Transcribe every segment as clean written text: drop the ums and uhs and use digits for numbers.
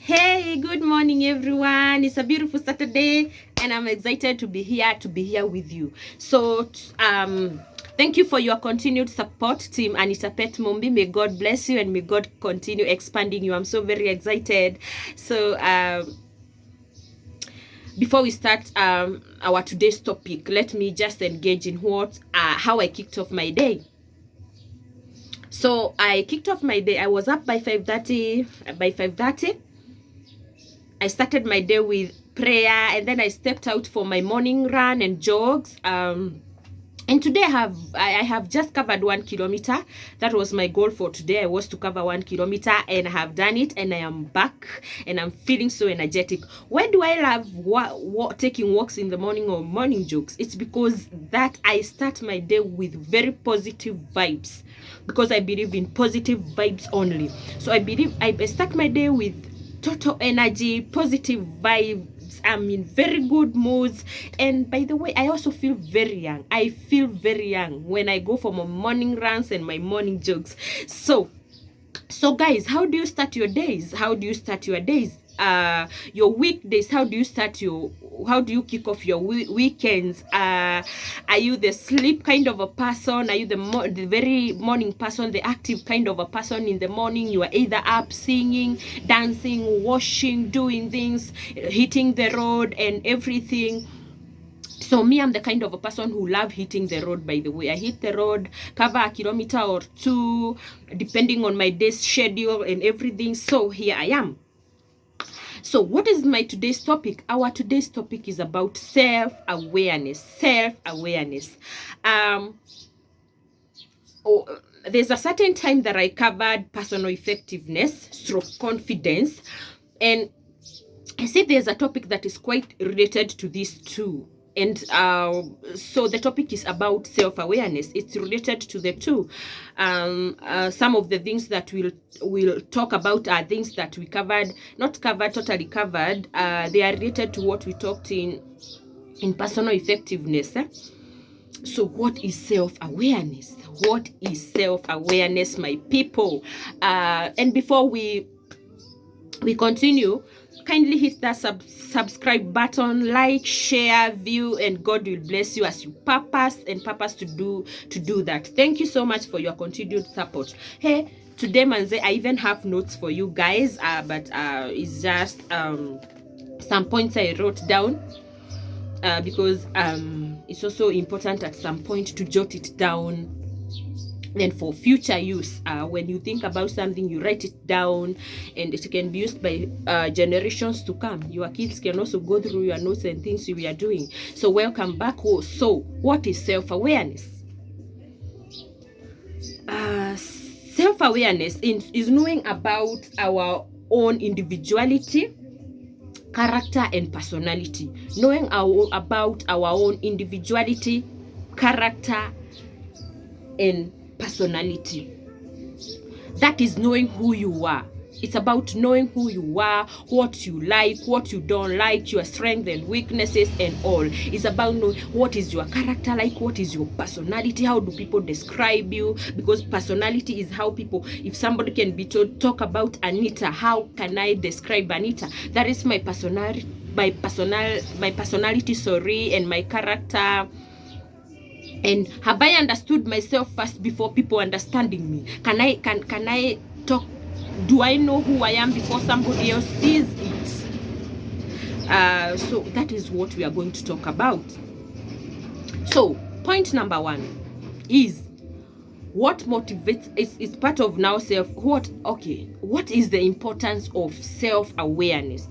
Hey, good morning everyone. It's a beautiful Saturday and I'm excited to be here with you. So thank you for your continued support, team Anita Pet Mumbi. May God bless you and may God continue expanding you. I'm so very excited. So before we start our today's topic, let me just engage in how I kicked off my day. So I kicked off my day. I was up by 5:30. By 5:30 I started my day with prayer, and then I stepped out for my morning run and jogs. And today I have just covered 1 kilometer. That was my goal for today. I was to cover 1 kilometer, and I have done it, and I am back, and I'm feeling so energetic. Why do I love taking walks in the morning or morning jogs? It's because that I start my day with very positive vibes, because I believe in positive vibes only. So I start my day with total energy, positive vibes. I'm in very good moods, and by the way, I also feel very young. I feel very young when I go for my morning runs and my morning jogs. So guys, how do you start your days? Your weekdays? How do you kick off your weekends? Are you the sleep kind of a person? Are you the very morning person, the active kind of a person? In the morning you are either up singing, dancing, washing, doing things, hitting the road and everything. So me, I'm the kind of a person who love hitting the road. By the way, I hit the road, cover a kilometer or two, depending on my day's schedule and everything. So here I am. So what is my today's topic? Our today's topic is about self-awareness. There's a certain time that I covered personal effectiveness, stroke confidence, and I said there's a topic that is quite related to these two. And so the topic is about self-awareness. It's related to the two. Some of the things that we'll talk about are things that we totally covered. They are related to what we talked in personal effectiveness. So what is self-awareness? What is self-awareness, my people? And before we continue, kindly hit that subscribe button, like, share, view, and God will bless you as you purpose to do that. Thank you so much for your continued support. Hey, today manze, I even have notes for you guys, but it's just some points I wrote down, because it's also important at some point to jot it down. And for future use, when you think about something, you write it down, and it can be used by generations to come. Your kids can also go through your notes and things we are doing. So welcome back. So what is self-awareness? Self-awareness is knowing about our own individuality, character, and personality. Knowing about our own individuality, character, and personality. That is knowing who you are. It's about knowing who you are, what you like, what you don't like, your strengths and weaknesses and all. It's about knowing what is your character like, what is your personality, how do people describe you? Because personality is how people, if somebody can be told, talk about Anita, how can I describe Anita? That is my personality, sorry, and my character. And have I understood myself first before people understanding me? Can I talk? Do I know who I am before somebody else sees it? So that is what we are going to talk about. So point number 1 is what motivates. It's part of now self. What is the importance of self-awareness?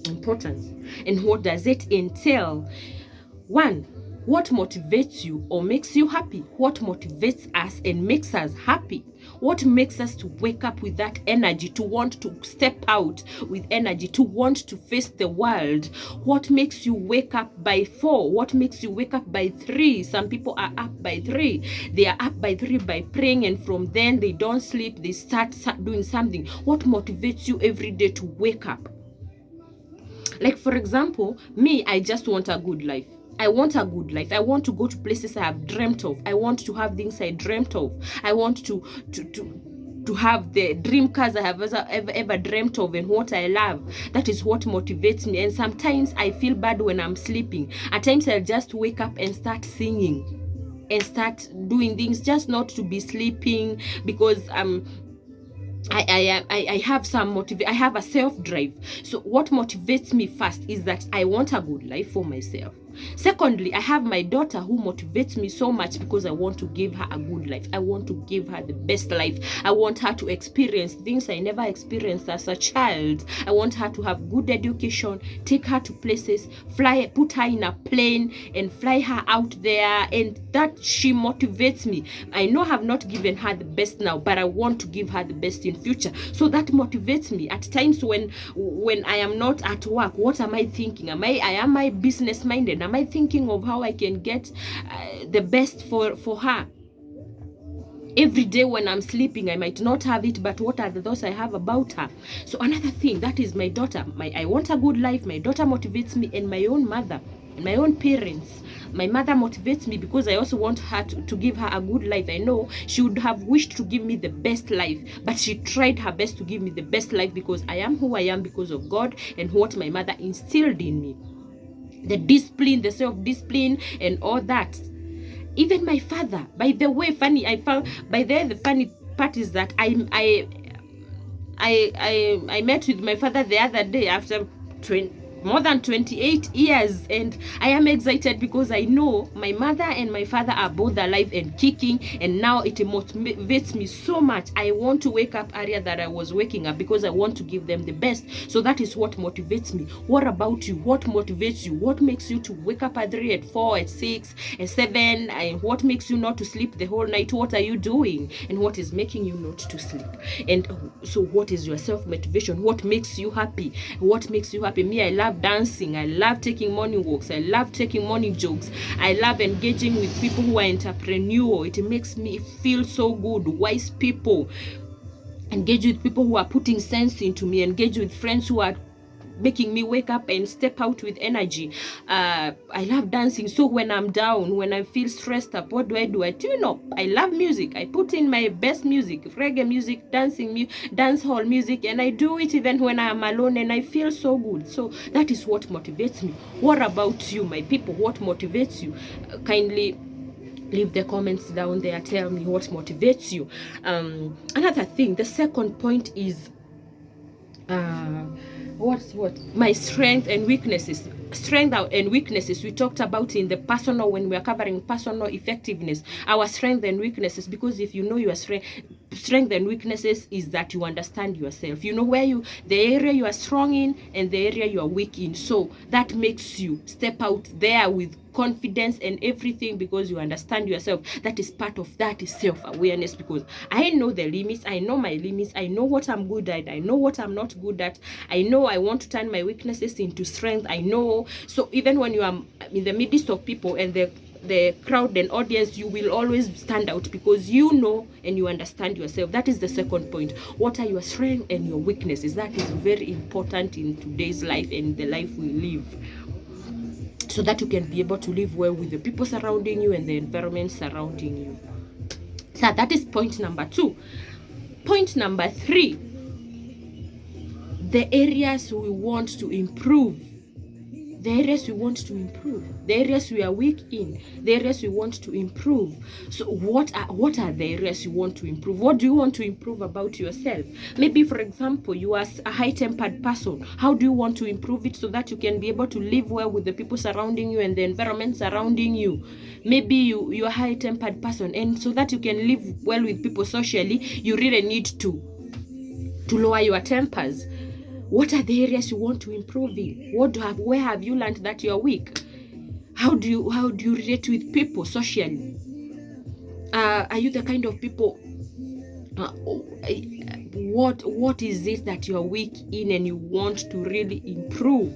Importance, and what does it entail? 1, what motivates you or makes you happy? What motivates us and makes us happy? What makes us to wake up with that energy, to want to step out with energy, to want to face the world? What makes you wake up by 4? What makes you wake up by 3? Some people are up by 3. They are up by 3 by praying, and from then they don't sleep, they start doing something. What motivates you every day to wake up? Like, for example, me, I just want a good life. I want a good life. I want to go to places I have dreamt of. I want to have things I dreamt of. I want to to have the dream cars I have ever dreamt of and what I love. That is what motivates me. And sometimes I feel bad when I'm sleeping. At times I'll just wake up and start singing and start doing things just not to be sleeping, because I have some I have a self drive. So what motivates me first is that I want a good life for myself. Secondly, I have my daughter who motivates me so much because I want to give her a good life. I want to give her the best life. I want her to experience things I never experienced as a child. I want her to have good education, take her to places, put her in a plane and fly her out there, and that she motivates me. I know I've not given her the best now, but I want to give her the best in future. So that motivates me. At times when I am not at work, what am I thinking? Am I business minded? Am I thinking of how I can get the best for her? Every day when I'm sleeping, I might not have it, but what are the thoughts I have about her? So another thing, that is my daughter. I want a good life. My daughter motivates me, and my own mother and my own parents. My mother motivates me because I also want her to give her a good life. I know she would have wished to give me the best life, but she tried her best to give me the best life because I am who I am because of God and what my mother instilled in me. The discipline, the self-discipline and all that. Even my father, by the way, the funny part is that I met with my father the other day after more than 28 years, and I am excited because I know my mother and my father are both alive and kicking, and now it motivates me so much. I want to wake up earlier than I was waking up because I want to give them the best. So that is what motivates me. What about you? What motivates you? What makes you to wake up at 3, at 4, at 6, at 7? And what makes you not to sleep the whole night? What are you doing? And what is making you not to sleep? And so what is your self-motivation? What makes you happy? What makes you happy? Me, I love dancing. I love taking morning walks. I love taking morning jogs. I love engaging with people who are entrepreneurial. It makes me feel so good. Wise people. Engage with people who are putting sense into me. Engage with friends who are making me wake up and step out with energy. I love dancing. So when I'm down, when I feel stressed up, what do? I tune up. I love music. I put in my best music, reggae music, dance hall music, and I do it even when I'm alone, and I feel so good. So that is what motivates me. What about you, my people? What motivates you? Kindly leave the comments down there. Tell me what motivates you. Another thing, the second point is what my strength and weaknesses. Strength and weaknesses we talked about in the personal, when we are covering personal effectiveness, our strength and weaknesses. Because if you know your strength and weaknesses is that you understand yourself. You know where the area you are strong in and the area you are weak in. So that makes you step out there with confidence and everything, because you understand yourself. That is part of that is self-awareness, because I know the limits. I know my limits. I know what I'm good at. I know what I'm not good at. I know I want to turn my weaknesses into strength. I know. So even when you are in the midst of people and the crowd and audience, you will always stand out because you know and you understand yourself. That is the second point. What are your strengths and your weaknesses? That is very important in today's life and the life we live, so that you can be able to live well with the people surrounding you and the environment surrounding you. So that is point number 2. Point number 3, the areas we want to improve. The areas we want to improve, the areas we are weak in, the areas we want to improve. So what are the areas you want to improve? What do you want to improve about yourself? Maybe, for example, you are a high-tempered person. How do you want to improve it so that you can be able to live well with the people surrounding you and the environment surrounding you? Maybe you're a high-tempered person, and so that you can live well with people socially, you really need to lower your tempers. What are the areas you want to improve in? Where have you learned that you're weak? How do you relate with people socially? Are you the kind of people? What is it that you're weak in and you want to really improve?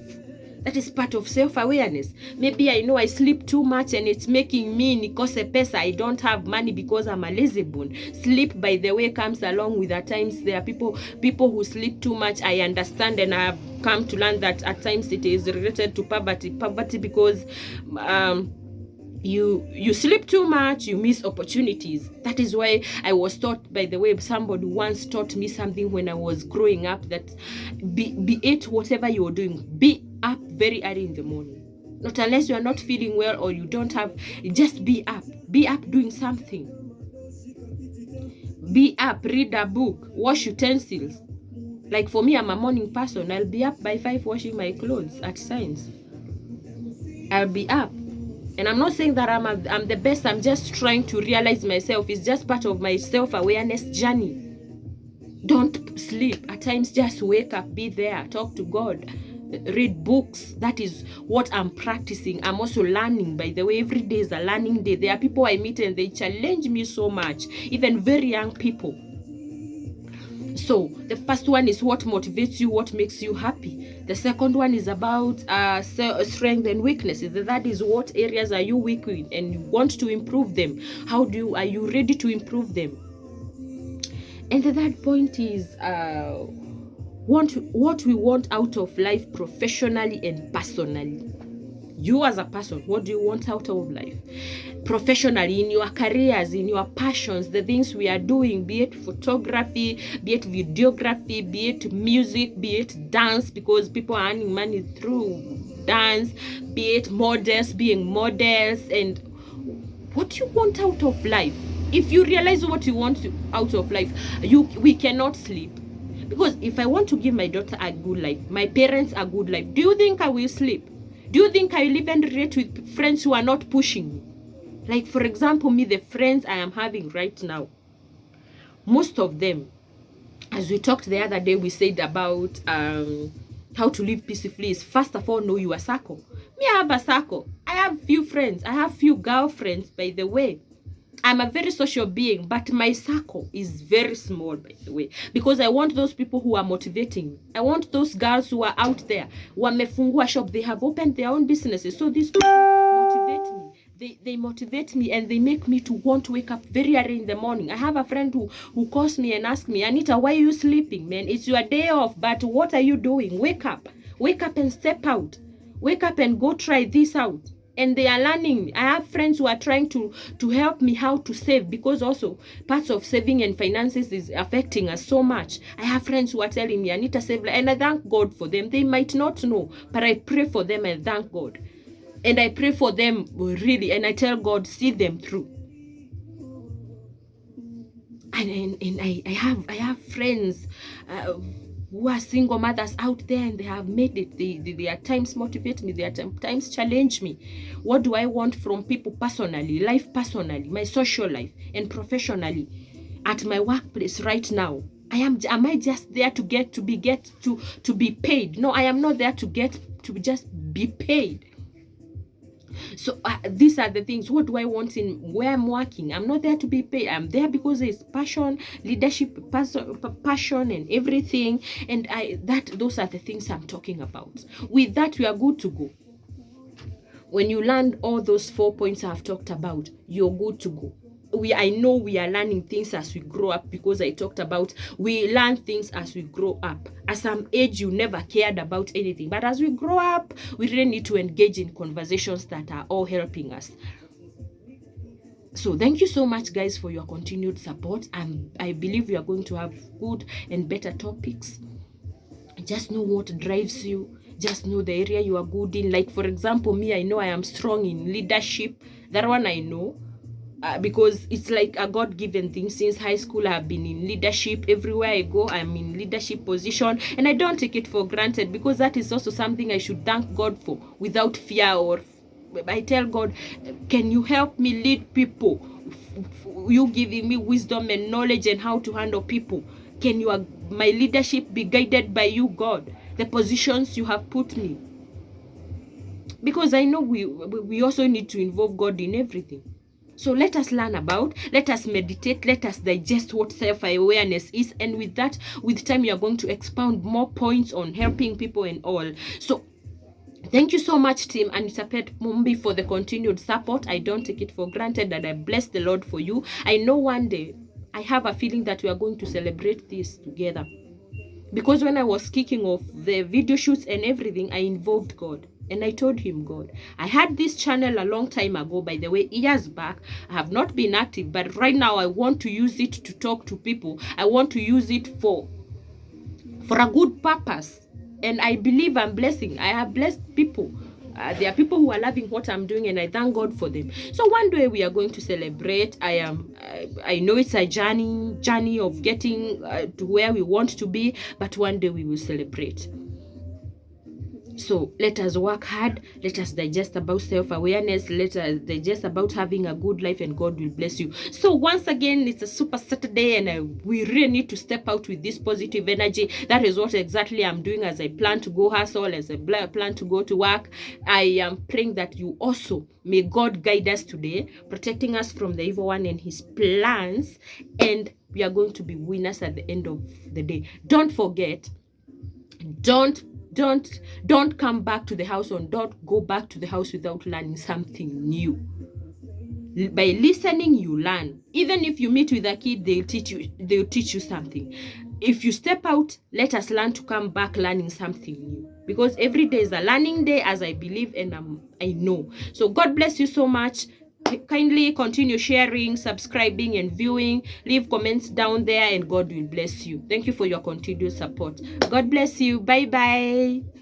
That is part of self-awareness. Maybe I know I sleep too much and it's making me nikose pesa. I don't have money because I'm a lazy bone. Sleep, by the way, comes along with at times there are people who sleep too much. I understand, and I have come to learn that at times it is related to poverty. Poverty because you sleep too much, you miss opportunities. That is why I was taught, by the way, somebody once taught me something when I was growing up, that be it whatever you're doing, be up very early in the morning. Not unless you are not feeling well or you don't have, just be up doing something. Be up, read a book, wash utensils. Like for me, I'm a morning person. I'll be up by 5 washing my clothes at Science. I'll be up. And I'm not saying that I'm the best. I'm just trying to realize myself. It's just part of my self-awareness journey. Don't sleep. At times, just wake up, be there, talk to God, read books. That is what I'm practicing. I'm also learning, by the way. Every day is a learning day. There are people I meet and they challenge me so much, even very young people. So the first one is what motivates you, what makes you happy. The second one is about strength and weaknesses. The third is what areas are you weak in and you want to improve them. Are you ready to improve them? And the third point is what we want out of life professionally and personally. You as a person, what do you want out of life? Professionally, in your careers, in your passions, the things we are doing, be it photography, be it videography, be it music, be it dance, because people are earning money through dance, be it models, being models, and what do you want out of life? If you realize what you want out of life, we cannot sleep. Because if I want to give my daughter a good life, my parents a good life, do you think I will sleep? Do you think I live and relate with friends who are not pushing me? Like, for example, me, the friends I am having right now, most of them, as we talked the other day, we said about how to live peacefully is, first of all, know your circle. Me, I have a circle. I have few friends. I have few girlfriends, by the way. I'm a very social being, but my circle is very small, by the way, because I want those people who are motivating me. I want those girls who are out there, wamefungua shop, they have opened their own businesses. So these people motivate me. They motivate me and they make me to want to wake up very early in the morning. I have a friend who calls me and asks me, Anita, why are you sleeping, man? It's your day off, but what are you doing? Wake up and step out. Wake up and go try this out. And they are learning. I have friends who are trying to help me how to save, because also parts of saving and finances is affecting us so much. I have friends who are telling me I need to save, and I thank God for them. They might not know, but I pray for them and thank God. And I pray for them really, and I tell God, see them through. And I have friends who are single mothers out there, and they have made it. They at times motivate me, they at times challenge me. What do I want from people personally, life personally, my social life, and professionally? At my workplace right now, am I just there to be paid? No, I am not there to just be paid. So these are the things. What do I want in where I'm working? I'm not there to be paid. I'm there because it's passion, leadership, passion, and everything. And those are the things I'm talking about. With that, we are good to go. When you learn all those 4 points I've talked about, you're good to go. I know we are learning things as we grow up, because I talked about we learn things as we grow up. At some age, you never cared about anything. But as we grow up, we really need to engage in conversations that are all helping us. So thank you so much, guys, for your continued support. I believe we are going to have good and better topics. Just know what drives you. Just know the area you are good in. Like, for example, me, I know I am strong in leadership. That one I know. Because it's like a God-given thing. Since high school, I've been in leadership. Everywhere I go, I'm in leadership position, and I don't take it for granted, because that is also something I should thank God for, without fear. Or I tell God, can you help me lead people? You giving me wisdom and knowledge and how to handle people. Can my leadership be guided by you, God? The positions you have put me. Because I know we also need to involve God in everything. So let us learn let us meditate, let us digest what self-awareness is. And with that, with time, you are going to expound more points on helping people and all. So thank you so much, Team Anita Pet Mumbi, for the continued support. I don't take it for granted, and I bless the Lord for you. I know one day, I have a feeling that we are going to celebrate this together. Because when I was kicking off the video shoots and everything, I involved God. And I told him, God, I had this channel a long time ago, by the way, years back. I have not been active, but right now I want to use it to talk to people. I want to use it for a good purpose. And I believe I'm blessing. I have blessed people. There are people who are loving what I'm doing, and I thank God for them. So one day we are going to celebrate. I know it's a journey of getting to where we want to be, but one day we will celebrate. So let us work hard. Let us digest about self-awareness. Let us digest about having a good life, and God will bless you. So once again, it's a super Saturday, and we really need to step out with this positive energy. That is what exactly I'm doing as I plan to go hustle, as I plan to go to work. I am praying that you also, may God guide us today, protecting us from the evil one and his plans, and we are going to be winners at the end of the day. Don't forget, don't come back to the house, or don't go back to the house without learning something new. By listening, you learn. Even if you meet with a kid, they'll teach you something. If you step out, let us learn to come back learning something new, because every day is a learning day, as I believe and I know. So God bless you so much. Kindly continue sharing, subscribing, and viewing. Leave comments down there, and God will bless you. Thank you for your continued support. God bless you. Bye bye.